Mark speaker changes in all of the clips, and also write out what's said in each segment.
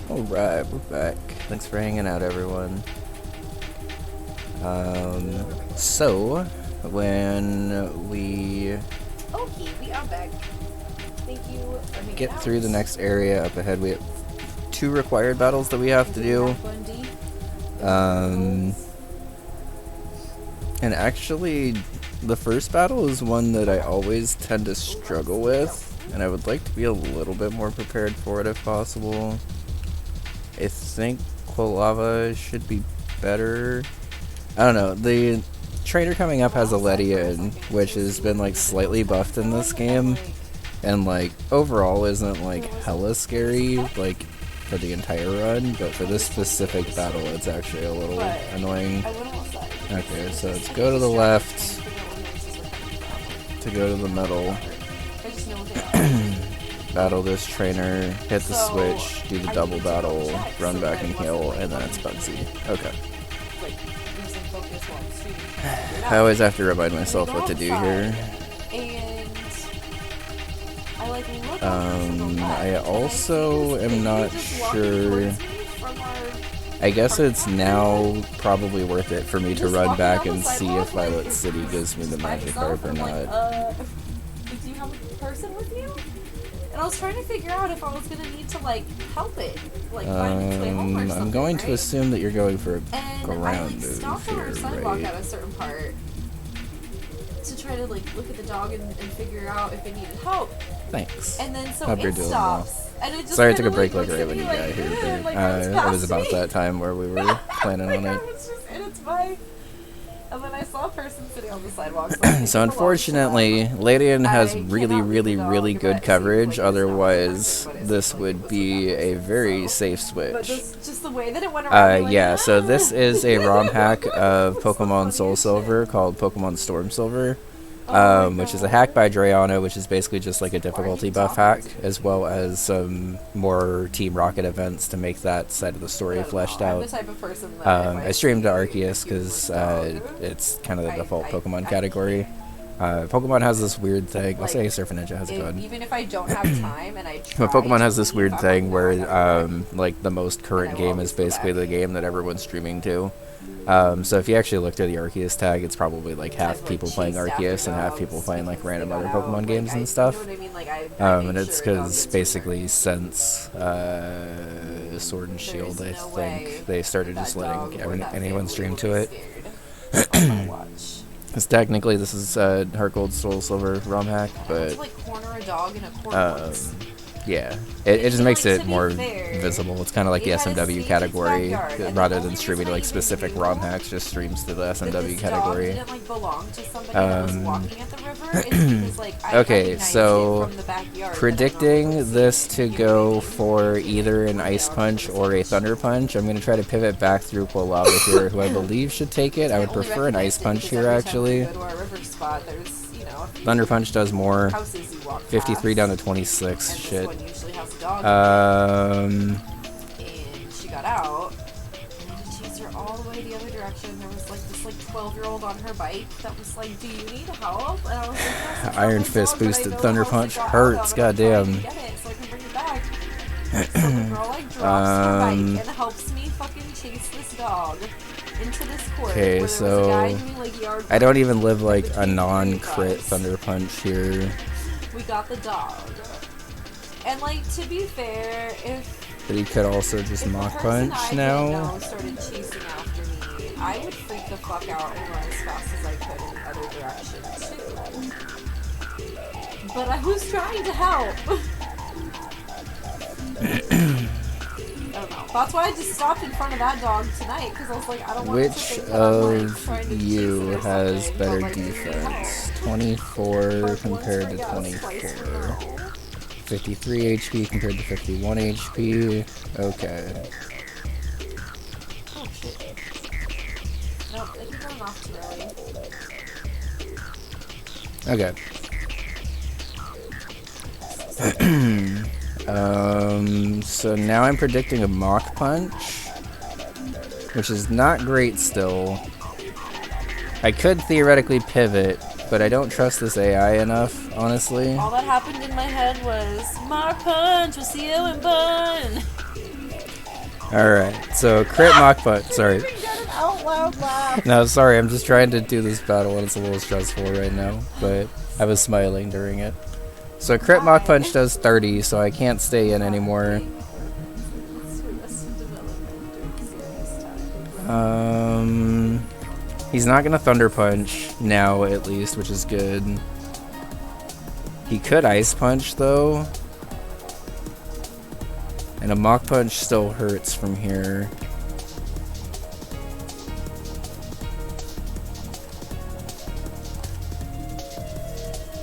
Speaker 1: Alright, we're back. Thanks for hanging out, everyone. So, when we
Speaker 2: Okay, we are back. Thank you for hanging
Speaker 1: get
Speaker 2: out.
Speaker 1: through the next area up ahead, we have 2 required battles that we have to do. And actually, the first battle is one that I always tend to struggle with, and I would like to be a little bit more prepared for it if possible. I think Quilava should be better. I don't know. The trainer coming up has a Ledian, which has been like slightly buffed in this game, and like overall isn't like hella scary like for the entire run, but for this specific battle it's actually a little annoying. Okay, so let's go to the left to go to the middle. Battle this trainer, hit the switch, do the double battle, run back and heal, and then it's Bugsy. Okay. I always have to remind myself what to do here. I also am not sure. I guess it's now probably worth it for me to run back and see if Violet City gives me the magic herb or not.
Speaker 2: Do you have a person with you? And I was trying to figure out if I was gonna need to like help it, like find its way home or something.
Speaker 1: I'm going to assume that you're going for a
Speaker 2: and
Speaker 1: ground
Speaker 2: move
Speaker 1: move
Speaker 2: here,
Speaker 1: here,
Speaker 2: sidewalk
Speaker 1: right?
Speaker 2: At a certain part to try to like look at the dog and figure out if it needed help.
Speaker 1: Thanks.
Speaker 2: And then so
Speaker 1: Hope you're
Speaker 2: it
Speaker 1: doing
Speaker 2: stops.
Speaker 1: well.
Speaker 2: And it just
Speaker 1: Sorry I took a
Speaker 2: kinda,
Speaker 1: break
Speaker 2: like
Speaker 1: right when you got here, but
Speaker 2: like,
Speaker 1: it was about that time where we were planning on it.
Speaker 2: It's just in its bike. And then I saw a person sitting on the sidewalk.
Speaker 1: So unfortunately, Ledian has really good coverage, otherwise this would be a very safe switch.
Speaker 2: But just the way that it went around.
Speaker 1: Yeah, so this is a ROM hack of Pokemon Soul Silver called Pokemon Storm Silver, which is a hack by Drayano, which is basically just like a difficulty buff hack, as well as some more Team Rocket events to make that side of the story fleshed out. I streamed to Arceus because it's kind of the default Pokemon category. Pokemon has this weird thing. I'll say Surfer Ninja has a good.
Speaker 2: Even if I don't have time and I
Speaker 1: But Pokemon has this weird thing where like the most current game is basically the game that everyone's streaming to. So if you actually look through the Arceus tag, it's probably like half people playing Arceus and half people playing like random other Pokemon games and stuff. And it's because basically since Sword and Shield, I think, they started just letting anyone stream to it. Because technically this is Heart Gold Soul Silver ROM hack, but yeah, it just makes it more visible. It's kind of like the SMW category, rather than streaming to like specific ROM hacks, just streams to the SMW category. Okay, so predicting this to go for either an Ice Punch or a Thunder Punch, I'm going to try to pivot back through Quilava here, who I believe should take it. I would prefer an Ice Punch here, actually. Thunder Punch does more. 53 down to 26. Shit.
Speaker 2: And she got out. And I chased her all the way the other direction. There was like this 12-year-old on her bike that was like, "Do you need help?" And I was like, "Yes,
Speaker 1: Iron Fist boosted Thunder Punch hurts. Goddamn.
Speaker 2: So the girl like drops her bike and helps me fucking chase this dog into this court.
Speaker 1: Okay, so I don't even live like a non-crit Thunder Punch here.
Speaker 2: We got the dog. And like, to be fair,
Speaker 1: but he could also just Mach Punch now.
Speaker 2: Started chasing after me, I would freak the fuck out and run as fast as I could in the other direction too. But I was trying to help. I don't know. That's why I just stopped in front of that dog tonight, because I was like, I don't want
Speaker 1: Which of you has better defense? 24 compared to 24. 53 HP compared to 51 HP. Okay.
Speaker 2: Oh shit. Nope, I keep going off too
Speaker 1: early. Okay. So now I'm predicting a Mach Punch, which is not great still. I could theoretically pivot, but I don't trust this AI enough, honestly.
Speaker 2: All that happened in my head was, Mach Punch, we'll see you in Bun!
Speaker 1: Alright, so crit Mach Punch. Sorry.
Speaker 2: Get an out loud laugh.
Speaker 1: No, sorry, I'm just trying to do this battle and it's a little stressful right now, but I was smiling during it. So crit Mach Punch does 30, so I can't stay in anymore. He's not gonna Thunder Punch now, at least, which is good. He could Ice Punch, though. And a Mach Punch still hurts from here.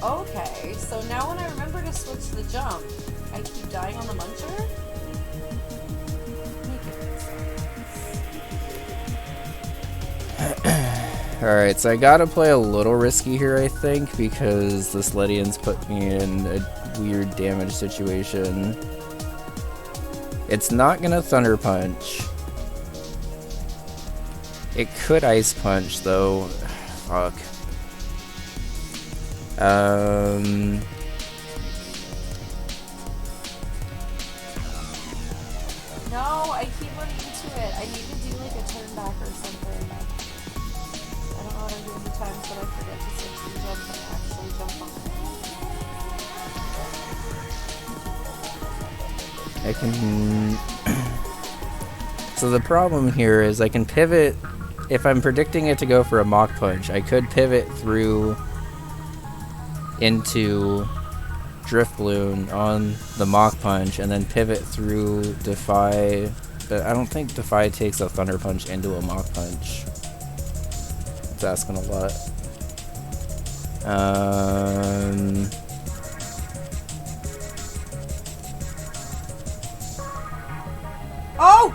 Speaker 2: Okay, so now when I remember to switch the jump, I keep dying on the muncher?
Speaker 1: Alright, so I gotta play a little risky here, I think, because this Ledian's put me in a weird damage situation. It's not gonna Thunder Punch. It could Ice Punch, though. Fuck.
Speaker 2: No, I keep running into it. I need to do like a turn back or something. I don't know what I'm doing the times, but I forget to switch the jump and actually jump on it.
Speaker 1: I can... So the problem here is I can pivot... If I'm predicting it to go for a Mach Punch, I could pivot through into Drift Balloon on the Mach Punch and then pivot through Defy, but I don't think Defy takes a Thunder Punch into a Mach Punch. It's asking a lot.
Speaker 2: Oh!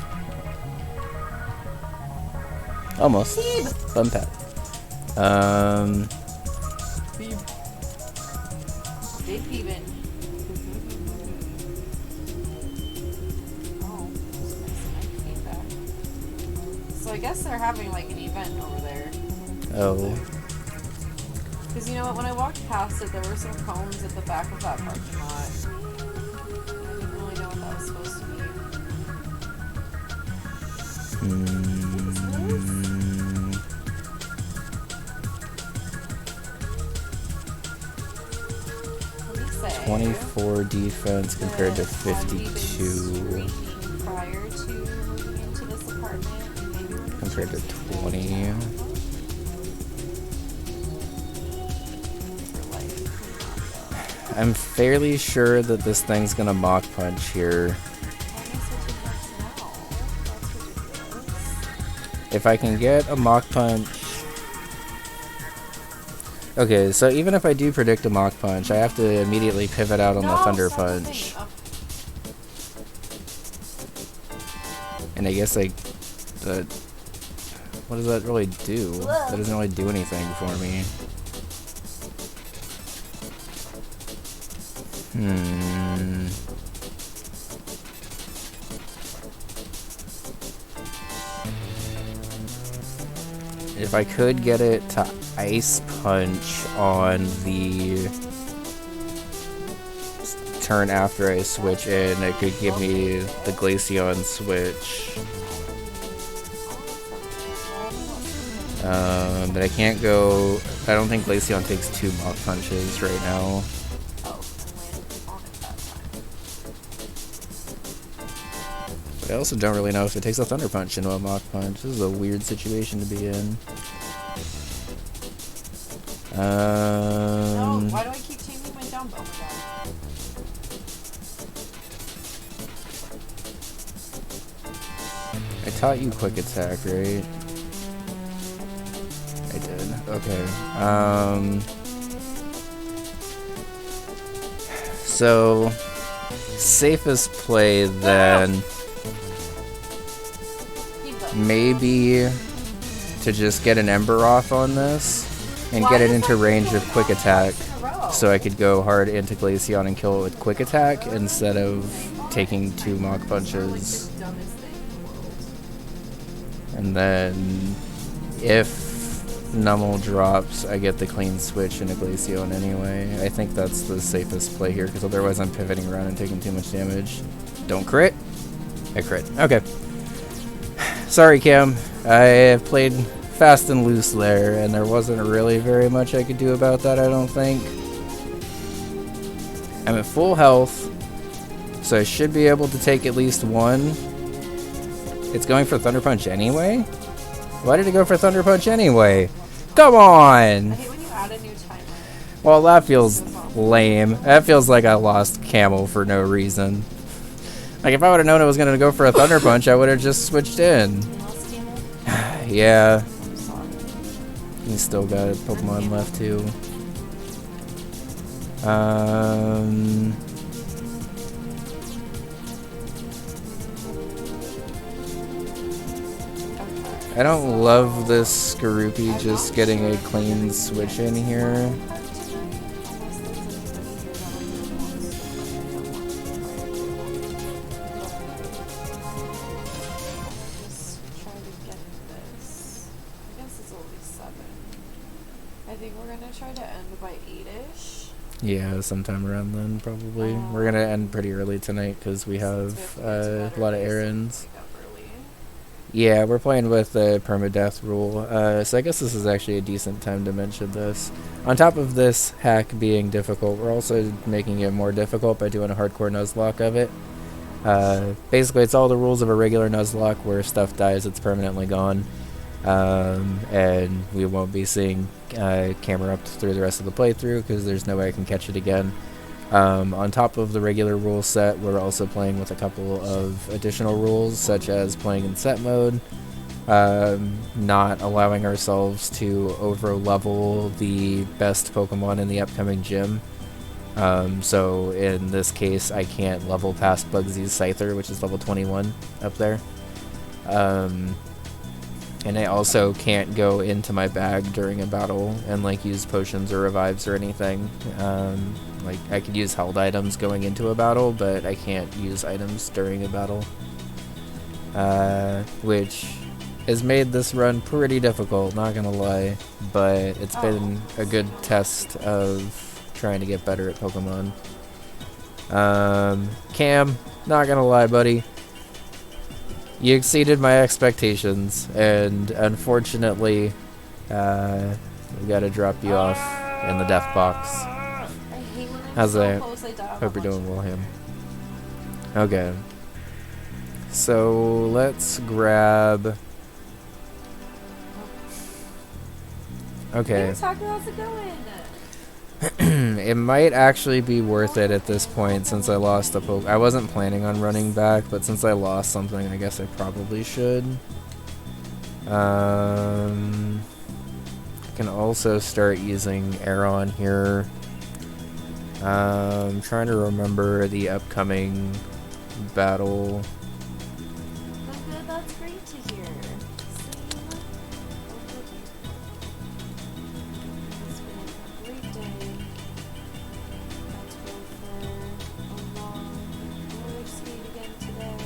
Speaker 1: Almost.
Speaker 2: Teeb!
Speaker 1: Fun pat.
Speaker 2: Big peebin'. Oh, that's nice feedback. So I guess they're having like an event over there.
Speaker 1: Oh.
Speaker 2: Because you know what, when I walked past it, there were some cones at the back of that parking lot. I didn't really know what that was supposed to mean. What did he say?
Speaker 1: 24 defense compared to 52
Speaker 2: Prior to moving into this apartment, maybe
Speaker 1: compared to 20. I'm fairly sure that this thing's gonna Mach Punch here. If I can get a Mach Punch... Okay, so even if I do predict a Mach Punch, I have to immediately pivot out on the Thunder Punch. And I guess like... what does that really do? That doesn't really do anything for me. If I could get it to Ice Punch on the turn after I switch in, it could give me the Glaceon switch. But I can't go... I don't think Glaceon takes 2 Mach Punches right now. But I also don't really know if it takes a Thunder Punch into a Mach Punch. This is a weird situation to be in.
Speaker 2: No, why do I keep changing my jump? Oh my god.
Speaker 1: I taught you Quick Attack, right? I did. Okay. So, safest play then... Maybe to just get an Ember off on this and get it into range of Quick Attack so I could go hard into Glaceon and kill it with Quick Attack instead of taking 2 Mach Punches. And then if Nummel drops, I get the clean switch into Glaceon anyway. I think that's the safest play here because otherwise I'm pivoting around and taking too much damage. Don't crit. I crit. Okay. Sorry, Cam. I played fast and loose there, and there wasn't really very much I could do about that, I don't think. I'm at full health, so I should be able to take at least one. It's going for Thunder Punch anyway? Why did it go for Thunder Punch anyway? Come on!
Speaker 2: I hate when you add a new timer.
Speaker 1: Well, that feels lame. That feels like I lost Camel for no reason. Like, if I would have known it was going to go for a Thunder Punch, I would have just switched in. Yeah. He's still got a Pokemon left, too. I don't love this Skorupi just getting a clean switch in here. Yeah, sometime around then, probably. We're gonna end pretty early tonight because we have a lot of errands. Yeah, we're playing with the permadeath rule, so I guess this is actually a decent time to mention this. On top of this hack being difficult, we're also making it more difficult by doing a hardcore Nuzlocke of it. Basically, it's all the rules of a regular Nuzlocke where stuff dies, it's permanently gone. And we won't be seeing camera up through the rest of the playthrough because there's no way I can catch it again. On top of the regular rule set, we're also playing with a couple of additional rules, such as playing in set mode, not allowing ourselves to over-level the best Pokemon in the upcoming gym. So in this case, I can't level past Bugsy's Scyther, which is level 21 up there. And I also can't go into my bag during a battle and like use potions or revives or anything. Like I could use held items going into a battle, but I can't use items during a battle. Which has made this run pretty difficult, not gonna lie. But it's been a good test of trying to get better at Pokemon. Cam, not gonna lie, buddy. You exceeded my expectations, and unfortunately, we gotta drop you off in the death box. How's that? Hope you're doing well, Ham. Okay. So, let's grab... Okay. It might actually be worth it at this point since I lost a poke. I wasn't planning on running back, but since I lost something, I guess I probably should. I can also start using Aeron here. I'm trying to remember the upcoming battle.
Speaker 2: That's great to hear. It's been a great day. Let's go for a long roller skate again today.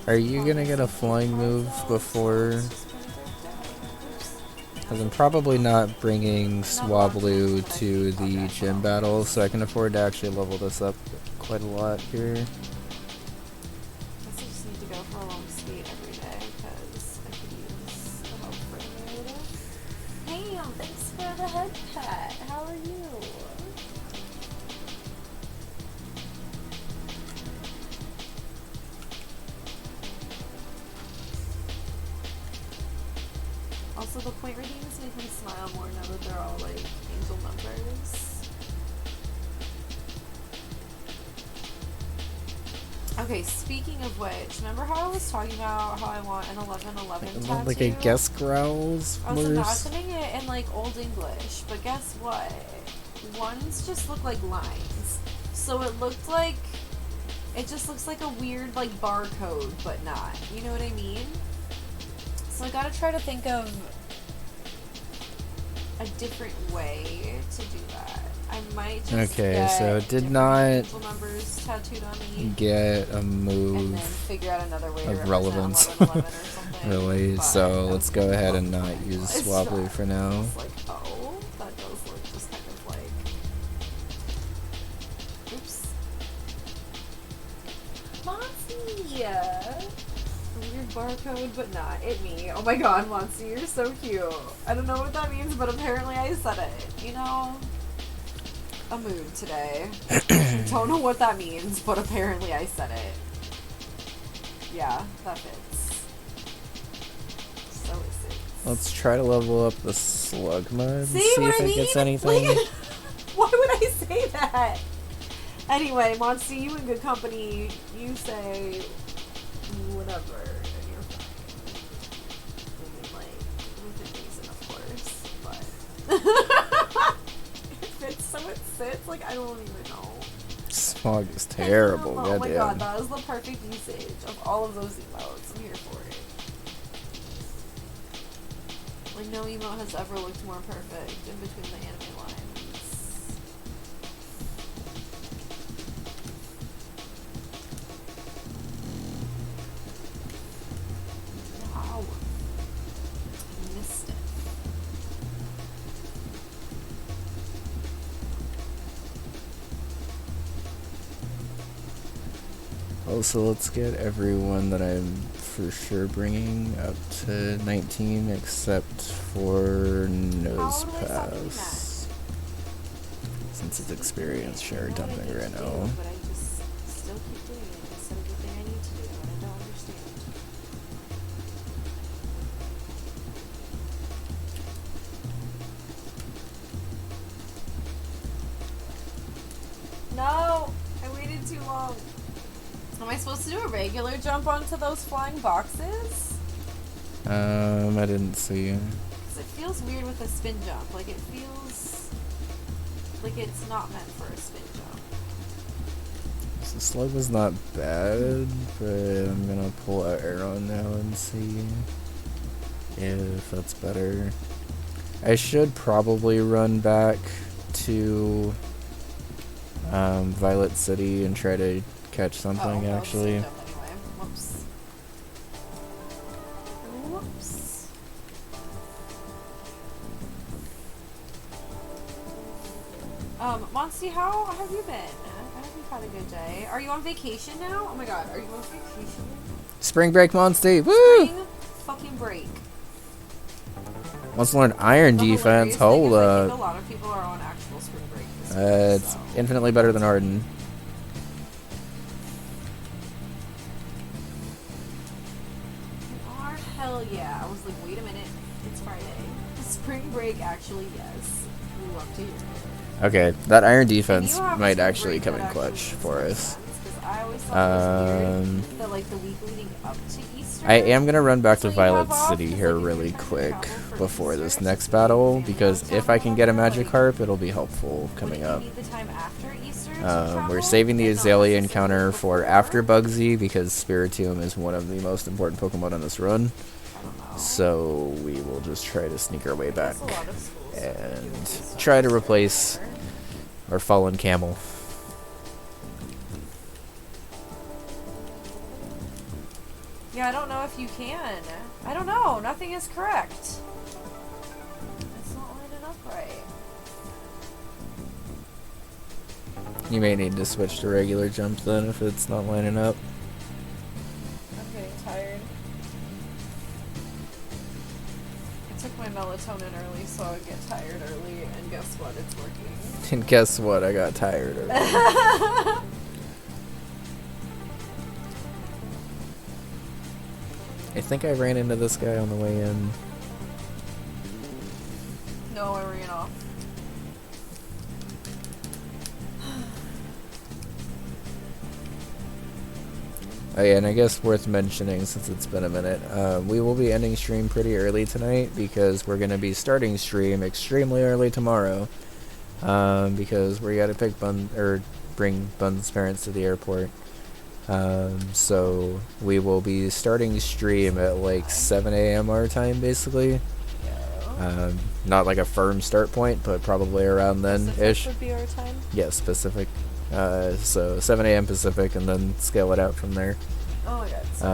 Speaker 1: Are you gonna get a flying move before? Because I'm probably not bringing Swablu to the gym battle, so I can afford to actually level this up quite a lot here.
Speaker 2: I guess I just need to go for a long skate every day because I could use the help for it later. Hey, thanks for the head pat. How are you? Also, the point redeems make me smile more now that they're all like angel numbers. Okay, speaking of which, remember how I was talking about how I want an 1111 tattoo?
Speaker 1: Like a guess growls?
Speaker 2: I was imagining it in like Old English, but guess what? Ones just look like lines. So it looked like, it just looks like a weird like barcode, but not. You know what I mean? So I gotta try to think of a different way to do that. I might just
Speaker 1: did not
Speaker 2: numbers tattooed on me,
Speaker 1: get a move
Speaker 2: and then figure out another way
Speaker 1: of
Speaker 2: to
Speaker 1: relevance.
Speaker 2: 1111 or something.
Speaker 1: Really, so let's go ahead and not use
Speaker 2: It's
Speaker 1: Swablu for now.
Speaker 2: It's like, oh, that does look just kind of like, oops. A weird barcode, but not it me. Oh my god, Monster, you're so cute. I don't know what that means, but apparently I said it. You know, a mood today. Don't know what that means, but apparently I said it. Yeah, that fits. So is it.
Speaker 1: Let's try to level up the slug mud.
Speaker 2: See
Speaker 1: See
Speaker 2: what
Speaker 1: if
Speaker 2: I
Speaker 1: it
Speaker 2: mean?
Speaker 1: gets anything.
Speaker 2: Like, why would I say that? Anyway, Monster, you in good company. You say whatever, and you're fine. I mean, like, within reason, of course, but it fits so it sits. Like, I don't even know.
Speaker 1: Smog is terrible.
Speaker 2: Oh my god,
Speaker 1: Goddamn.
Speaker 2: that is the perfect usage of all of those emotes. I'm here for it. Like, no emote has ever looked more perfect in between the anime lines. Wow. I missed it.
Speaker 1: Also, let's get everyone that I'm for sure bringing up to 19 except for Nose
Speaker 2: How do I stop doing
Speaker 1: Pass. Since it's experience share
Speaker 2: I know what I
Speaker 1: dumping
Speaker 2: need
Speaker 1: right
Speaker 2: to do,
Speaker 1: now.
Speaker 2: but I just still keep doing it instead of the thing I need to do, and I don't understand. No! I waited too long. Am I supposed to do a regular jump onto those flying boxes?
Speaker 1: I didn't see.
Speaker 2: Because it feels weird with a spin jump. Like, it feels like it's not meant for a spin jump.
Speaker 1: So slug was not bad, but I'm gonna pull out arrow now and see if that's better. I should probably run back to Violet City and try to catch something
Speaker 2: Oh,
Speaker 1: actually.
Speaker 2: I'll spin jump anyway. Whoops. Whoops. Monty, how have you been? I hope you've had a good day. Are you on vacation now? Oh my god, are you on vacation?
Speaker 1: Spring break Monty, woo!
Speaker 2: Spring fucking break.
Speaker 1: Wants to learn iron
Speaker 2: The
Speaker 1: defense.
Speaker 2: hilarious thing
Speaker 1: Hold
Speaker 2: is I think
Speaker 1: up.
Speaker 2: a lot of people are on actual spring break this week,
Speaker 1: It's
Speaker 2: so.
Speaker 1: infinitely better than Arden.
Speaker 2: Oh, hell yeah. I was like, wait a minute. It's Friday. Spring break, actually, yes. We love to hear it.
Speaker 1: Okay, that iron
Speaker 2: And you
Speaker 1: defense
Speaker 2: have a
Speaker 1: might
Speaker 2: spring
Speaker 1: actually
Speaker 2: break
Speaker 1: come
Speaker 2: that
Speaker 1: in
Speaker 2: actually
Speaker 1: clutch
Speaker 2: makes
Speaker 1: for
Speaker 2: more
Speaker 1: us.
Speaker 2: sense, 'cause I always thought it was
Speaker 1: Um,
Speaker 2: weird that, like, the week leading up to Easter.
Speaker 1: I am gonna run back
Speaker 2: So
Speaker 1: to
Speaker 2: you have
Speaker 1: Violet
Speaker 2: off,
Speaker 1: City
Speaker 2: 'cause,
Speaker 1: here
Speaker 2: like, if
Speaker 1: really
Speaker 2: you're trying to
Speaker 1: quick
Speaker 2: travel for
Speaker 1: before
Speaker 2: Easter,
Speaker 1: this
Speaker 2: it's
Speaker 1: next
Speaker 2: just
Speaker 1: battle,
Speaker 2: really
Speaker 1: because
Speaker 2: family
Speaker 1: if I can get a magic
Speaker 2: like,
Speaker 1: harp, it'll be helpful coming
Speaker 2: like,
Speaker 1: up.
Speaker 2: you need the time after Easter to
Speaker 1: We're
Speaker 2: travel,
Speaker 1: saving the
Speaker 2: and not
Speaker 1: Azalea
Speaker 2: necessarily
Speaker 1: encounter for
Speaker 2: before?
Speaker 1: after Bugsy, because Spiritomb is one of the most important Pokemon on this run.
Speaker 2: I don't know.
Speaker 1: So we will just try to sneak our way back
Speaker 2: Guess a lot of schools do
Speaker 1: and
Speaker 2: this
Speaker 1: try to
Speaker 2: stuff
Speaker 1: replace
Speaker 2: there.
Speaker 1: our fallen camel.
Speaker 2: Yeah, I don't know if you can. I don't know. Nothing is correct. It's not lining up right.
Speaker 1: You may need to switch to regular jump then if it's not lining up.
Speaker 2: I'm getting tired. I took my melatonin early so I would get tired early, and guess what? It's working.
Speaker 1: And guess what? I got tired of it. I think I ran into this guy on the way in.
Speaker 2: No, I ran off.
Speaker 1: Oh yeah, and I guess worth mentioning since it's been a minute, we will be ending stream pretty early tonight because we're going to be starting stream extremely early tomorrow. Because we got to bring Bun's parents to the airport. So we will be starting stream at like 7 a.m. our time, basically. Not like a firm start point, but probably around then-ish.
Speaker 2: Would be our time.
Speaker 1: Yes, Pacific. So 7 a.m. Pacific, and then scale it out from there.
Speaker 2: Oh my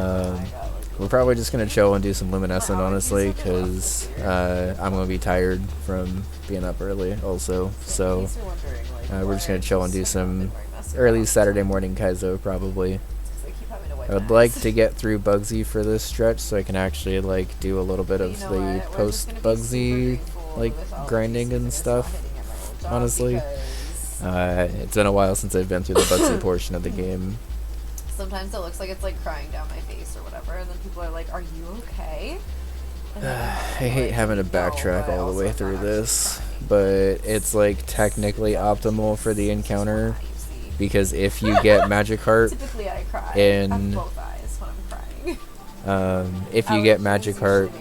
Speaker 2: god.
Speaker 1: We're probably just going to chill and do some Luminescent, honestly, because I'm going to be tired from being up early also. So we're just going to chill and do some early Saturday morning Kaizo, probably.
Speaker 2: I keep having to wipe
Speaker 1: I would like to get through Bugsy for this stretch so I can actually like do a little bit of the post Bugsy like grinding and stuff. Honestly, it's been a while since I've been through the Bugsy portion of the game.
Speaker 2: Sometimes it looks like it's like crying down my face or whatever, and then people are like, "Are you okay?"
Speaker 1: I hate having to backtrack all the way through this, but it's like technically optimal for the encounter because if you get Magic Heart
Speaker 2: Typically I cry.
Speaker 1: in
Speaker 2: both eyes when I'm crying.
Speaker 1: if you get Magic Heart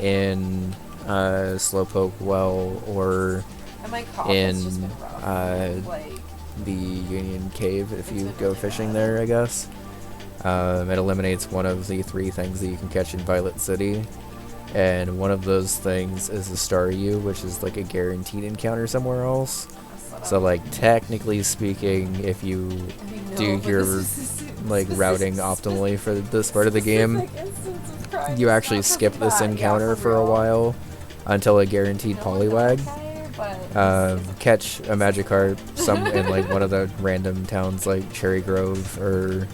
Speaker 1: in Slowpoke Well or
Speaker 2: And my cough
Speaker 1: in
Speaker 2: has just been rough. Like,
Speaker 1: the Union Cave, if you go fishing there, I guess. It eliminates one of the 3 things that you can catch in Violet City, and one of those things is a Staryu, which is like a guaranteed encounter somewhere else. So like technically speaking, if you do your like routing optimally for this part of the game, you actually skip this encounter for a while until a guaranteed Poliwag. Catch a Magikarp in like one of the random towns like Cherry Grove or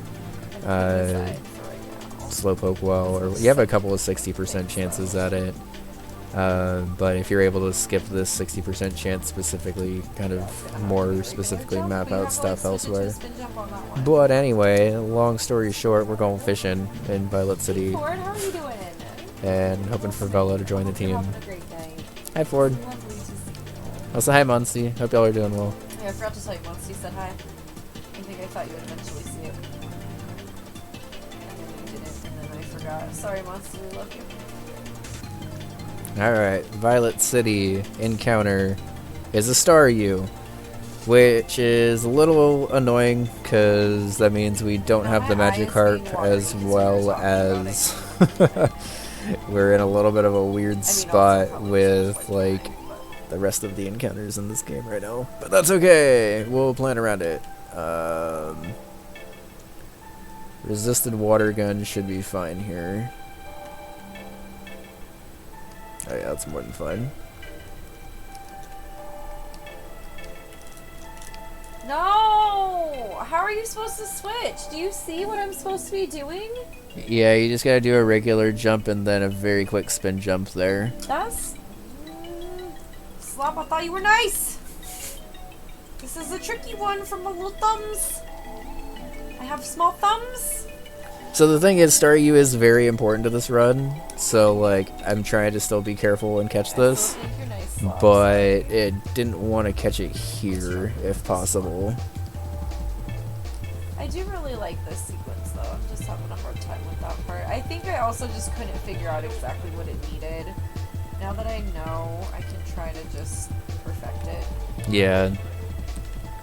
Speaker 1: Slowpoke Well, or you have a couple of 60% chances at it. But if you're able to skip this 60% chance specifically, kind of more specifically map out stuff elsewhere. But anyway, long story short, we're going fishing in Violet City.
Speaker 2: Ford, how are you doing?
Speaker 1: And hoping for Bella to join the team.
Speaker 2: Having a great day.
Speaker 1: Hi Ford. Also hi Muncie. Hope y'all are doing well.
Speaker 2: Yeah, I forgot to tell you Muncie said hi. I think I thought you would eventually see it. And then you didn't, and then I forgot. Sorry Muncie, we love you.
Speaker 1: Alright, Violet City encounter is a Staryu, which is a little annoying because that means we don't have the Magikarp as well as we're in a little bit of a weird spot with like the rest of the encounters in this game right now. But that's okay, we'll plan around it. Resisted water gun should be fine here. Oh yeah, that's more than fine.
Speaker 2: No! How are you supposed to switch? Do you see what I'm supposed to be doing?
Speaker 1: Yeah, you just gotta do a regular jump and then a very quick spin jump there.
Speaker 2: That's... Slop, I thought you were nice! This is a tricky one for my little thumbs. I have small thumbs.
Speaker 1: So the thing is, Staryu is very important to this run, so like I'm trying to still be careful and catch this, but it didn't want to catch it here if possible.
Speaker 2: I do really like this sequence though, I'm just having a hard time with that part. I think I also just couldn't figure out exactly what it needed. Now that I know, I can try to just perfect it.
Speaker 1: Yeah.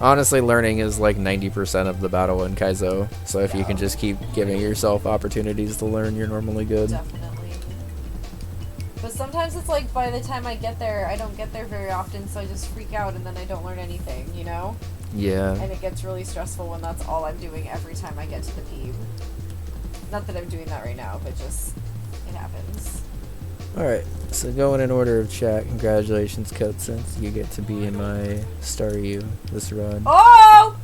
Speaker 1: Honestly, learning is like 90% of the battle in Kaizo, so if you can just keep giving yourself opportunities to learn, you're normally good.
Speaker 2: Definitely. But sometimes it's like by the time I get there, I don't get there very often, so I just freak out and then I don't learn anything, you know?
Speaker 1: Yeah.
Speaker 2: And it gets really stressful when that's all I'm doing every time I get to the beam. Not that I'm doing that right now, but just, it happens.
Speaker 1: Alright, so going in order of chat, congratulations Cutsence, you get to be in my Staryu this run.
Speaker 2: Oh!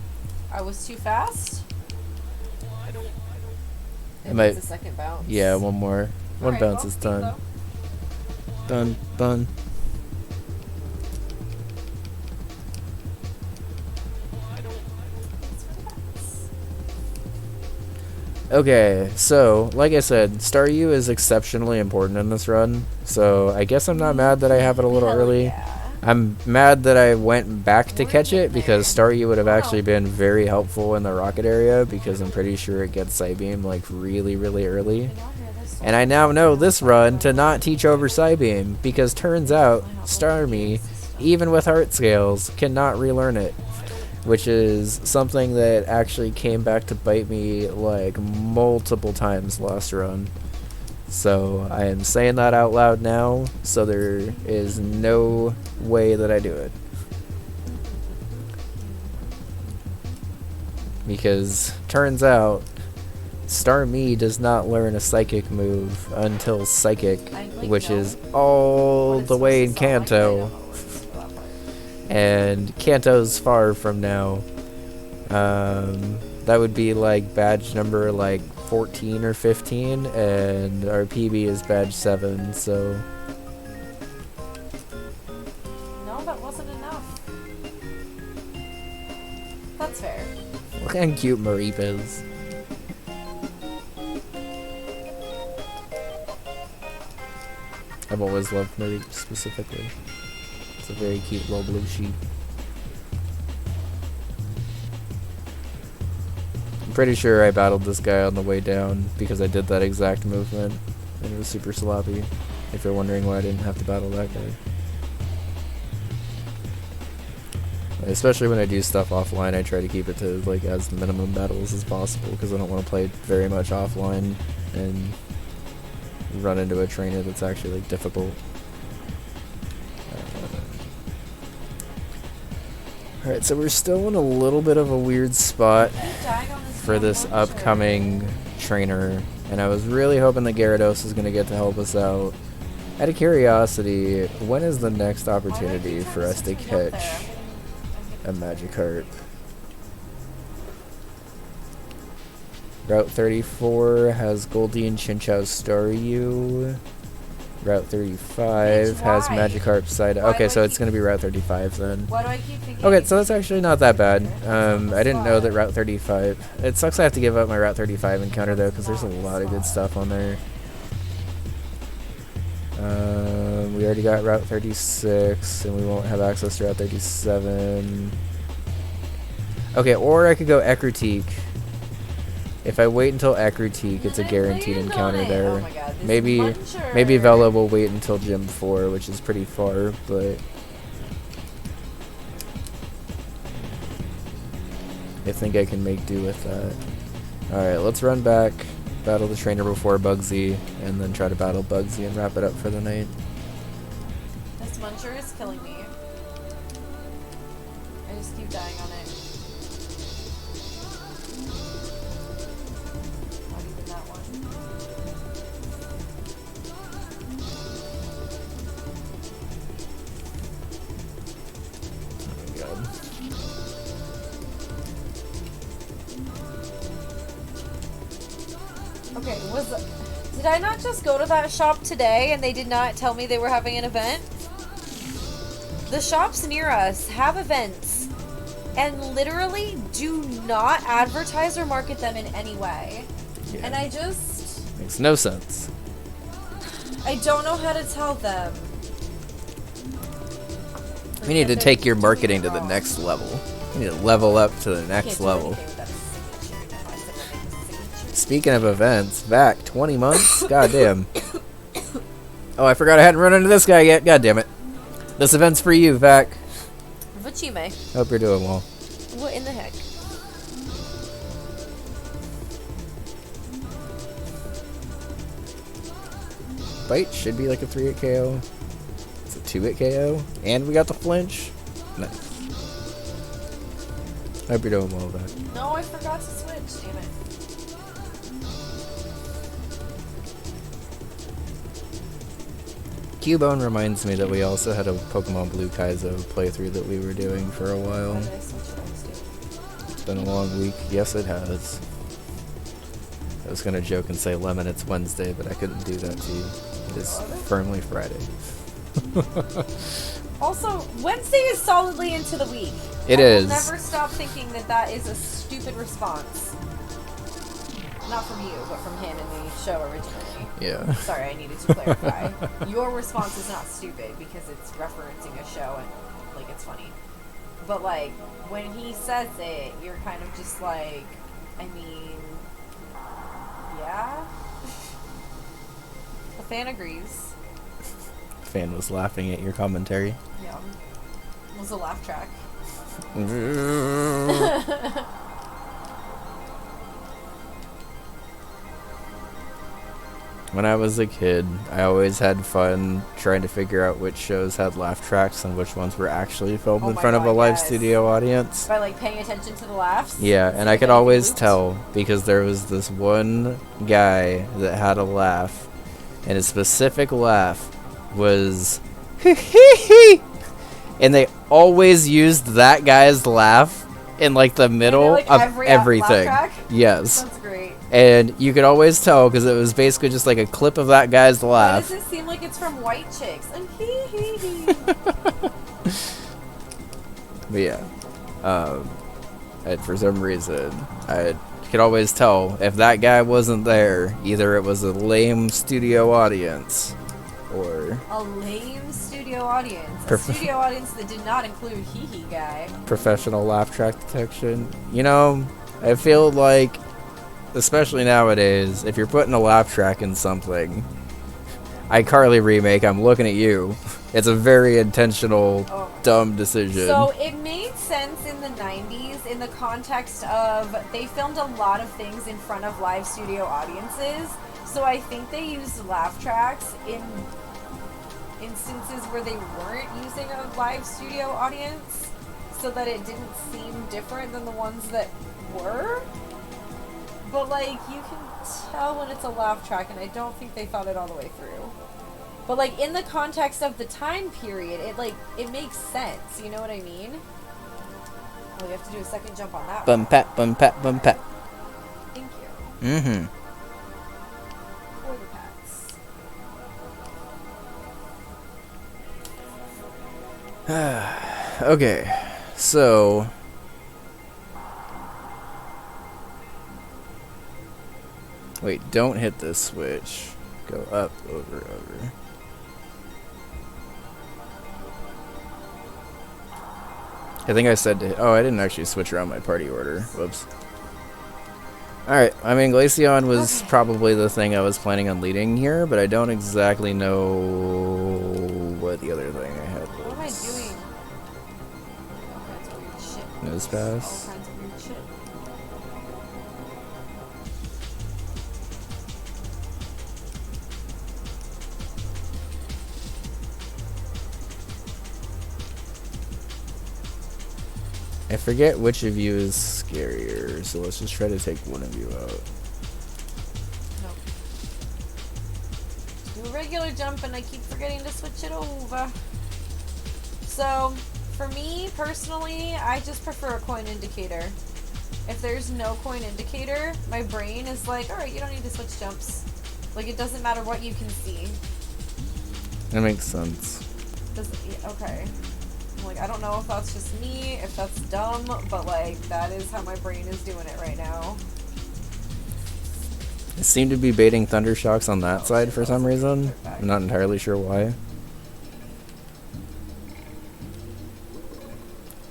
Speaker 2: I was too fast? It
Speaker 1: might,
Speaker 2: needs a second bounce.
Speaker 1: Yeah, one more. One
Speaker 2: Alright,
Speaker 1: bounce
Speaker 2: well,
Speaker 1: is done. Done. Okay, so, like I said, Staryu is exceptionally important in this run, so I guess I'm not mad that I have it a little early.
Speaker 2: Yeah.
Speaker 1: I'm mad that I went back to catch it, because Staryu would have actually been very helpful in the rocket area, because I'm pretty sure it gets Psybeam, like, really, really early. And I now know this run to not teach over Psybeam, because turns out, Starmie, even with heart scales, cannot relearn it. Which is something that actually came back to bite me like multiple times last run. So I am saying that out loud now, so there is no way that I do it. Because turns out Starmie does not learn a psychic move until Psychic, which is all the way in Kanto. And Kanto's far from now. That would be like badge number like
Speaker 3: 14 or 15, and our PB is badge 7, so...
Speaker 2: No, that wasn't enough. That's fair.
Speaker 3: Look how cute Mareep is. I've always loved Mareep specifically. It's a very cute little blue sheep. I'm pretty sure I battled this guy on the way down because I did that exact movement, and it was super sloppy. If you're wondering why I didn't have to battle that guy. Especially when I do stuff offline, I try to keep it to like as minimum battles as possible because I don't want to play very much offline and run into a trainer that's actually like difficult. Alright, so we're still in a little bit of a weird spot for this upcoming trainer, and I was really hoping that Gyarados is going to get to help us out. Out of curiosity, when is the next opportunity for us to catch a Magikarp? Route 34 has Goldie and Chinchou's Staryu. Route 35 has Magikarp Psyduck. Okay, so it's going to be Route 35 then.
Speaker 2: Why do I keep thinking?
Speaker 3: Okay, so that's actually not that bad. I didn't know that Route 35... It sucks I have to give up my Route 35 encounter though, because there's a lot of good stuff on there. We already got Route 36, and we won't have access to Route 37. Okay, or I could go Ekritique. If I wait until Ekritique, it's a guaranteed encounter there.
Speaker 2: Oh my God,
Speaker 3: Maybe Vela will wait until Gym 4, which is pretty far, but I think I can make do with that. Alright, let's run back, battle the trainer before Bugsy, and then try to battle Bugsy and wrap it up for the night.
Speaker 2: This Muncher is killing me. I just keep dying on it. Not even that one.
Speaker 3: Oh my God.
Speaker 2: Okay, did I not just go to that shop today and they did not tell me they were having an event? The shops near us have events and literally do not advertise or market them in any way.
Speaker 3: Yeah.
Speaker 2: And I just...
Speaker 3: Makes no sense.
Speaker 2: I don't know how to tell them.
Speaker 1: We need to take your marketing to the next level. We need to level up to the next level. Speaking of events, back 20 months? God damn. Oh, I forgot I hadn't run into this guy yet. God damn it. This event's for you, Vac.
Speaker 2: Vachime.
Speaker 1: Hope you're doing well.
Speaker 2: What in the heck?
Speaker 1: Bite should be like a 3-hit KO. It's a 2-hit KO. And we got the flinch. Nice. Hope you're doing well, Vac.
Speaker 2: No, I forgot to switch. Damn it.
Speaker 1: Cubone reminds me that we also had a Pokemon Blue Kaizo playthrough that we were doing for a while.
Speaker 2: Why did I switch it? I was doing-
Speaker 1: It's been a long week. Yes, it has. I was gonna joke and say, Lemon, it's Wednesday, but I couldn't do that to you. It is firmly Friday.
Speaker 2: Also, Wednesday is solidly into the week.
Speaker 1: It
Speaker 2: I
Speaker 1: is.
Speaker 2: will never stop thinking that that is a stupid response. Not from you, but from him in the show originally.
Speaker 1: Yeah.
Speaker 2: Sorry, I needed to clarify. Your response is not stupid because it's referencing a show and, like, it's funny. But, like, when he says it, you're kind of just like, I mean, yeah? The fan agrees.
Speaker 1: Fan was laughing at your commentary.
Speaker 2: Yeah. It was a laugh track.
Speaker 1: When I was a kid, I always had fun trying to figure out which shows had laugh tracks and which ones were actually filmed
Speaker 2: Oh
Speaker 1: in
Speaker 2: my
Speaker 1: front of a
Speaker 2: God,
Speaker 1: live
Speaker 2: yes.
Speaker 1: studio audience.
Speaker 2: By, like, paying attention to the laughs?
Speaker 1: Yeah, and I could always tell because there was this one guy that had a laugh, and his specific laugh was and they always used that guy's laugh
Speaker 3: in like the middle
Speaker 2: like,
Speaker 3: of
Speaker 2: laugh
Speaker 3: everything.
Speaker 2: track?
Speaker 3: Yes.
Speaker 2: That's great.
Speaker 3: And you could always tell because it was basically just like a clip of that guy's
Speaker 2: Why
Speaker 3: laugh.
Speaker 2: does it seem like it's from White Chicks? And hee.
Speaker 3: But yeah, for some reason, I could always tell if that guy wasn't there, either it was a lame studio audience, or
Speaker 2: a lame studio audience. A studio audience that did not include hee guy.
Speaker 3: professional laugh track detection. You know, I feel like, especially nowadays, if you're putting a laugh track in something, iCarly remake, I'm looking at you. It's a very intentional, dumb decision.
Speaker 2: So it made sense in the 90s in the context of they filmed a lot of things in front of live studio audiences. So I think they used laugh tracks in instances where they weren't using a live studio audience so that it didn't seem different than the ones that were. But like you can tell when it's a laugh track, and I don't think they thought it all the way through. But like in the context of the time period, it makes sense. You know what I mean? Well, you have to do a second jump on that.
Speaker 3: Bum pat, bum pat, bum pat.
Speaker 2: Thank you.
Speaker 3: Mm-hmm.
Speaker 2: For the pats.
Speaker 3: Okay, so wait, don't hit this switch. Go up, over, over. I think I said to, oh, I didn't actually switch around my party order. Whoops. Alright, I mean, Glaceon was probably the thing I was planning on leading here, but I don't exactly know what the other thing I had was.
Speaker 2: What am I doing? All kinds of weird shit.
Speaker 3: Nose pass.
Speaker 2: All kinds of weird shit.
Speaker 3: I forget which of you is scarier, so let's just try to take one of you out.
Speaker 2: No. Do a regular jump and I keep forgetting to switch it over. So, for me, personally, I just prefer a coin indicator. If there's no coin indicator, my brain is like, alright, you don't need to switch jumps. Like, it doesn't matter what you can see.
Speaker 3: That makes sense.
Speaker 2: Okay. Like, I don't know if that's just me, if that's dumb, but like, that is how my brain is doing it right now.
Speaker 3: It seemed to be baiting thunder shocks on that side for some reason. I'm not entirely sure why.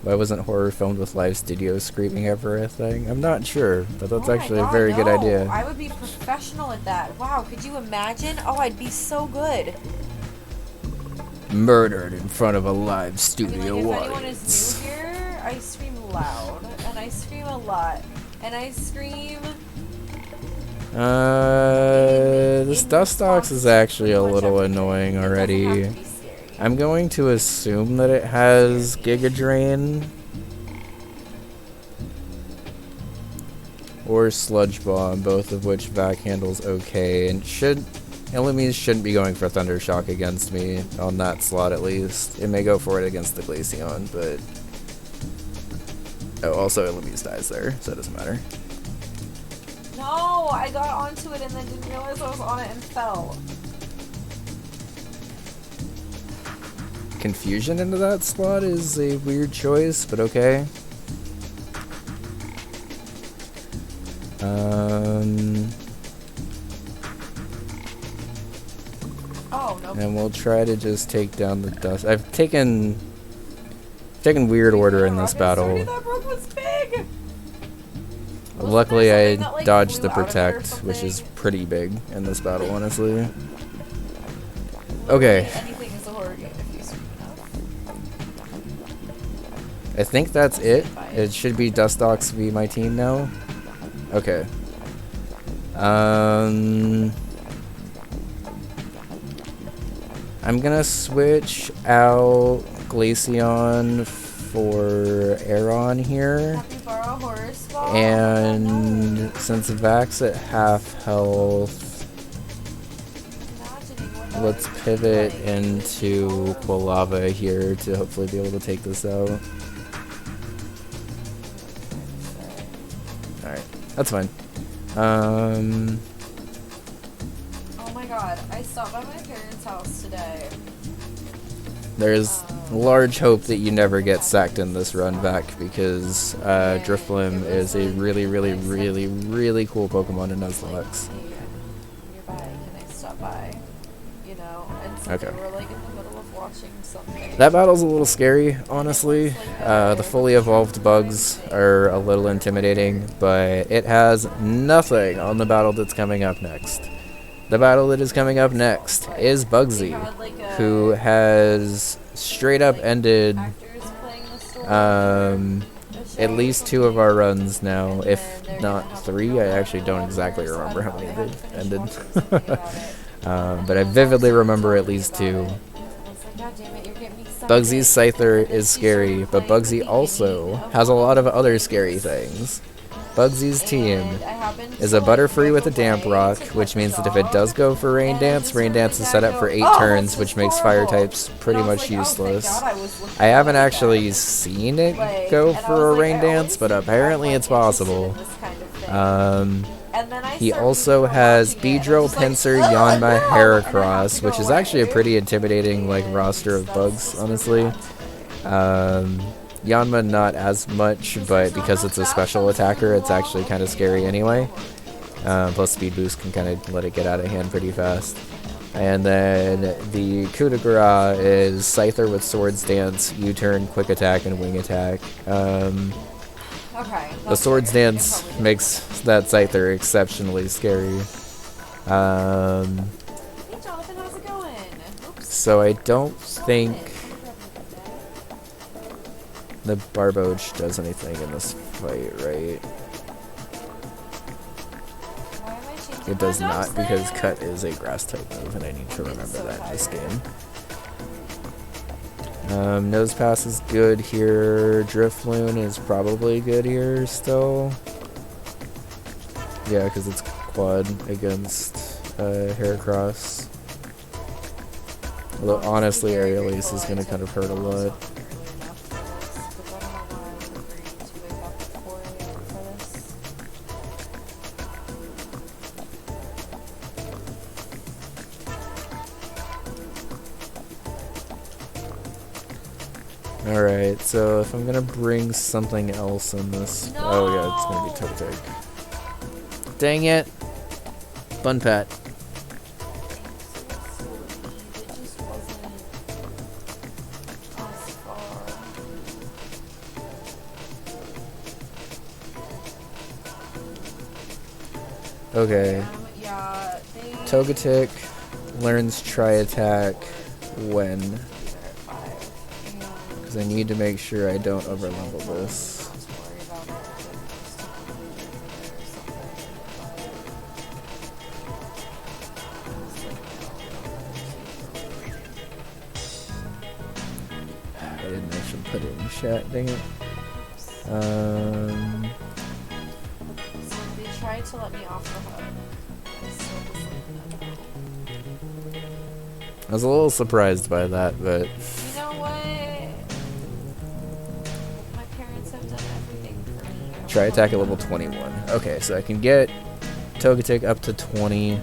Speaker 3: Why wasn't horror filmed with live studio screaming ever a thing? I'm not sure, but that's actually a very good idea.
Speaker 2: I would be professional at that. Wow, could you imagine? Oh, I'd be so good.
Speaker 3: Murdered in front of a live studio
Speaker 2: if
Speaker 3: audience.
Speaker 2: anyone is new here, I scream loud, and I scream a lot, and I scream...
Speaker 3: This Dustox is actually a little annoying already. I'm going to assume that it has Giga Drain or Sludge Bomb, both of which vac handles okay, and enemies shouldn't be going for Thunder Shock against me on that slot at least. It may go for it against the Glaceon, but oh, also Eloise dies there, so it doesn't matter.
Speaker 2: No, I got onto it and then didn't realize I was on it and fell.
Speaker 3: Confusion into that slot is a weird choice, but okay.
Speaker 2: Oh, no.
Speaker 3: And we'll try to just take down the dust. I've taken weird order in this battle.
Speaker 2: That broke was big.
Speaker 3: Luckily, I
Speaker 2: that, like,
Speaker 3: dodged
Speaker 2: flew
Speaker 3: the
Speaker 2: out of there or
Speaker 3: protect, which is
Speaker 2: something?
Speaker 3: pretty big in this battle, honestly. Okay.
Speaker 2: Anything is a horror game if you scream enough.
Speaker 3: I think that's it. It should be Dustox v my team now. Okay. I'm gonna switch out Glaceon for Aeron here.
Speaker 2: Capybara horror spot.
Speaker 3: And since Vac's at half health, let's pivot into Quilava here to hopefully be able to take this out. Alright, that's fine.
Speaker 2: Oh my god, I stopped by my parents' house today.
Speaker 3: There's large hope that you never get sacked in this run back because Drifblim is a really, really, really, really cool Pokemon in Nuzlocke.
Speaker 2: Nearby, can I stop by? You know, and so
Speaker 3: Okay.
Speaker 2: we were like in the middle of watching something.
Speaker 3: That battle's a little scary, honestly. The fully evolved bugs are a little intimidating, but it has nothing on the battle that's coming up next. The battle that is coming up next is Bugsy, who has straight up ended at least 2 of our runs now, if not 3. I actually don't exactly remember how many they ended. But I vividly remember at least 2. Bugsy's Scyther is scary, but Bugsy also has a lot of other scary things. Bugsy's team is a Butterfree with a Damp Rock, which means that if it does go for Rain Dance is set up for 8 turns, which makes fire types pretty much useless. I haven't actually seen it go for a Rain Dance, but apparently it's possible. He also has Beedrill, Pinsir, Yanma, Heracross, which is actually a pretty intimidating roster of bugs, honestly. Yanma not as much, but because it's a special attacker, it's actually kind of scary anyway. Plus Speed Boost can kind of let it get out of hand pretty fast. And then the coup de grace is Scyther with Swords Dance, U-turn, Quick Attack, and Wing Attack. The Swords Dance makes that Scyther exceptionally scary.
Speaker 2: Hey Jonathan, how's it going? Oops.
Speaker 3: So I don't think the Barboach does anything in this fight, right?
Speaker 2: Why am I changing
Speaker 3: It does
Speaker 2: my
Speaker 3: not,
Speaker 2: notes
Speaker 3: because
Speaker 2: there?
Speaker 3: Cut is a grass type move, and I need to remember that in this game. Nosepass is good here. Drifloon is probably good here still. Yeah, because it's quad against Heracross. Although honestly, Aerial Ace is going to kind of hurt a lot. Alright, so if I'm gonna bring something else in this...
Speaker 2: No!
Speaker 3: Oh yeah, it's gonna be Togetic. Dang it! Bun Pat. Okay.
Speaker 2: Yeah,
Speaker 3: Togetic learns Tri-Attack when? Because I need to make sure I don't overlevel this. I didn't actually put it in chat, dang it.
Speaker 2: So they tried to let me off the hook.
Speaker 3: I was a little surprised by that, but...
Speaker 2: You know what? My parents have done everything for me.
Speaker 3: Tri-Attack at level 21. Okay, so I can get Togetic up to 20.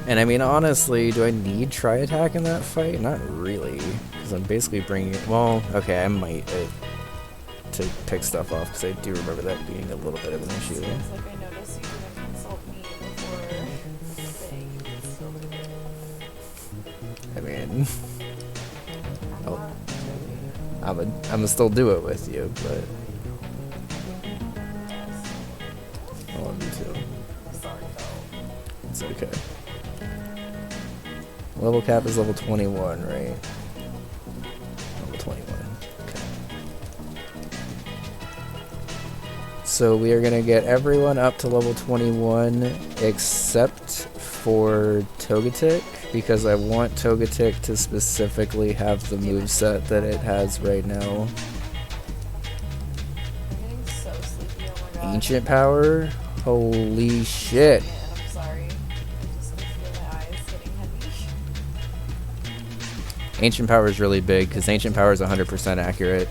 Speaker 3: And I mean, honestly, do I need Tri-Attack in that fight? Not really, because I'm basically bringing it... Well, okay, I might to pick stuff off, because I do remember that being a little bit of an issue.
Speaker 2: It's like I noticed you didn't consult me before saying you could still do it.
Speaker 3: I mean... I'm gonna still do it with you, but... I love you too.
Speaker 2: Sorry, though.
Speaker 3: It's okay. Level cap is level 21, right? Level 21. Okay. So we are going to get everyone up to level 21 except for Togetic, because I want Togetic to specifically have the moveset that it has right now.
Speaker 2: I'm getting so sleepy, oh my god.
Speaker 3: Ancient Power? Holy shit.
Speaker 2: Man, I'm sorry. I just can feel my eyes getting heavy.
Speaker 3: Ancient Power is really big, because Ancient Power is 100% accurate.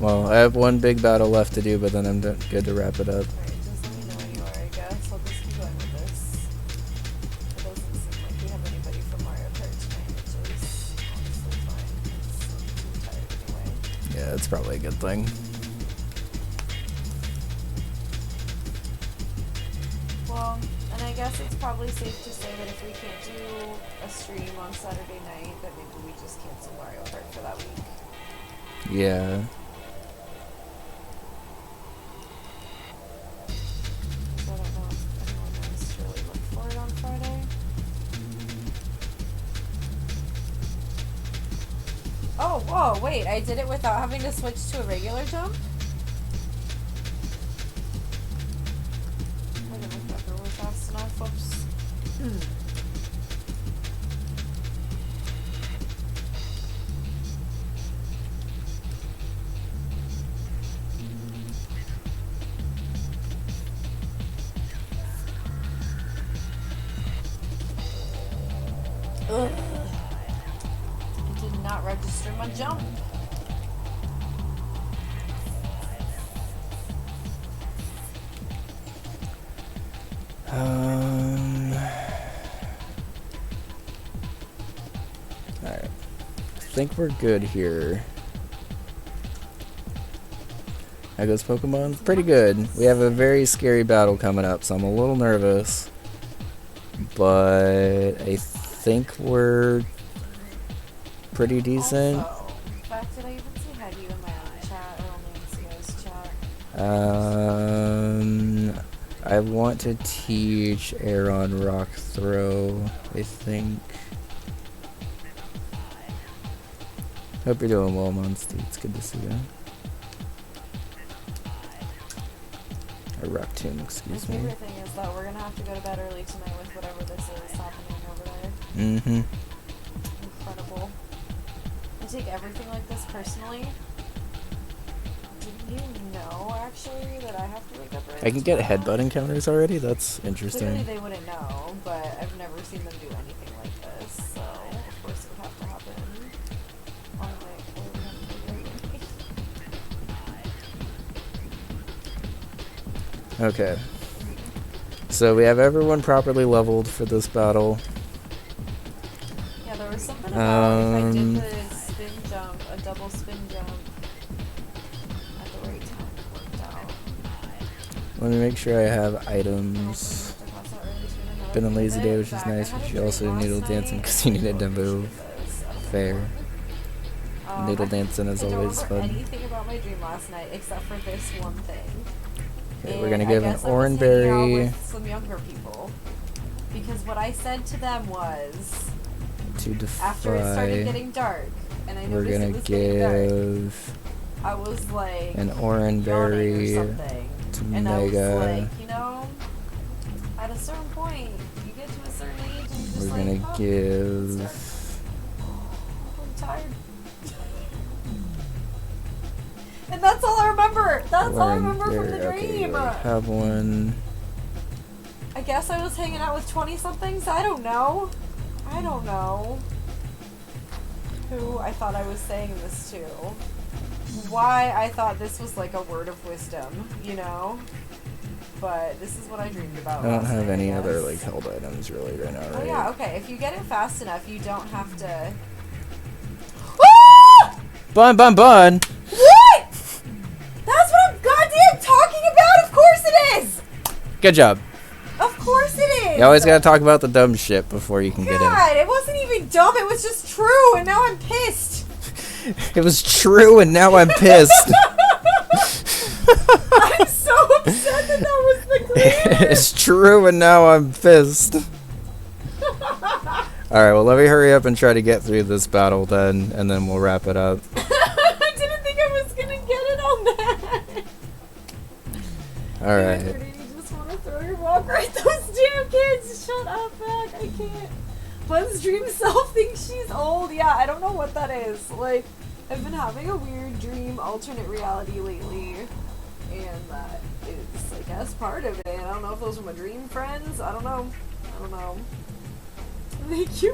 Speaker 3: Well, I have one big battle left to do, but then I'm good to wrap it up.
Speaker 2: Alright, just let me know when you are, I guess. I'll just keep going with this. It doesn't seem like we have anybody from Mario Kart tonight, which is honestly fine. I'm tired anyway.
Speaker 3: Yeah, it's probably a good thing.
Speaker 2: Well, and I guess it's probably safe to say that if we can't do a stream on Saturday night, that maybe we just cancel Mario Kart for that week.
Speaker 3: Yeah.
Speaker 2: So I don't know if anyone wants to really look for it on Friday. Oh, whoa, wait, I did it without having to switch to a regular jump? I didn't look back really fast enough, whoops. Ugh. It did not register my jump.
Speaker 3: Alright. I think we're good here. How goes Pokemon? Pretty good. We have a very scary battle coming up, so I'm a little nervous. But I think we're pretty decent.
Speaker 2: Also, in fact, did I even say hi to you in my own chat or only in Sierra's chat?
Speaker 3: I want to teach Aeron Rock Throw, I think. Hope you're doing well, Monster. It's good to see you. Or Rock Tomb, excuse
Speaker 2: My
Speaker 3: me.
Speaker 2: favorite thing is that we're gonna have to go to bed early tonight with whatever this is happening over there.
Speaker 3: Mm-hmm.
Speaker 2: Incredible. I take everything like this personally. Did you know, actually, that I have to wake up early?
Speaker 3: I can get
Speaker 2: tomorrow?
Speaker 3: headbutt encounters already? That's
Speaker 2: Clearly
Speaker 3: interesting.
Speaker 2: they wouldn't know, but I've never seen them do anything like this, so of course it would have to happen. On my
Speaker 3: Okay. So we have everyone properly leveled for this battle.
Speaker 2: Yeah, there was something about if I did
Speaker 3: Um,
Speaker 2: the spin jump, a double spin jump, at the right time it worked out.
Speaker 3: Let me make sure I have items. Been a lazy day, which is nice, but you also noodle dancing because you needed to move. Fair. Noodle dancing is always
Speaker 2: I don't
Speaker 3: fun.
Speaker 2: remember anything about my dream last night except for this one thing.
Speaker 3: Okay, we're
Speaker 2: And
Speaker 3: gonna
Speaker 2: I
Speaker 3: give an
Speaker 2: guess I was hanging out
Speaker 3: Oranberry
Speaker 2: with some younger people. Because what I said to them was,
Speaker 3: to
Speaker 2: after it started
Speaker 3: defy.
Speaker 2: getting dark, and I
Speaker 3: We're
Speaker 2: noticed
Speaker 3: gonna
Speaker 2: it was getting dark,
Speaker 3: give
Speaker 2: I was like,
Speaker 3: an
Speaker 2: yawning or
Speaker 3: Oranberry
Speaker 2: something.
Speaker 3: to
Speaker 2: And I was
Speaker 3: Mega.
Speaker 2: like, you know, at a certain point, you get to a certain age and you're just
Speaker 3: We're
Speaker 2: like,
Speaker 3: gonna
Speaker 2: oh,
Speaker 3: give.
Speaker 2: I'm tired. And that's all I remember. That's all I remember from the
Speaker 3: Oranberry. Okay,
Speaker 2: dream.
Speaker 3: we have one.
Speaker 2: I guess I was hanging out with 20-somethings. I don't know. I don't know who I thought I was saying this to. Why I thought this was like a word of wisdom, you know? But this is what I dreamed about.
Speaker 3: I don't
Speaker 2: last
Speaker 3: have
Speaker 2: night, I
Speaker 3: any other
Speaker 2: guess.
Speaker 3: like held items really right now,
Speaker 2: Oh
Speaker 3: right?
Speaker 2: yeah, okay. If you get it fast enough, you don't have to.
Speaker 3: Bun, bun, bun!
Speaker 2: What? That's what I'm goddamn talking about. Of course it is.
Speaker 3: Good job.
Speaker 2: Of course it is.
Speaker 3: You always gotta talk about the dumb shit before you can get in.
Speaker 2: God, it wasn't even dumb. It was just true, and now I'm pissed.
Speaker 3: It was true, and now I'm pissed.
Speaker 2: I'm so upset that was the clear.
Speaker 3: It's true, and now I'm pissed. Alright, well, let me hurry up and try to get through this battle then, and then we'll wrap it up.
Speaker 2: I didn't think I was gonna get it on that.
Speaker 3: Alright.
Speaker 2: You just want to throw your walk right those damn kids. Shut up, Mac. I can't. Bun's dream self thinks she's old. Yeah, I don't know what that is. Like, I've been having a weird dream alternate reality lately, and that is, I guess, part of it. I don't know if those are my dream friends. I don't know. Thank you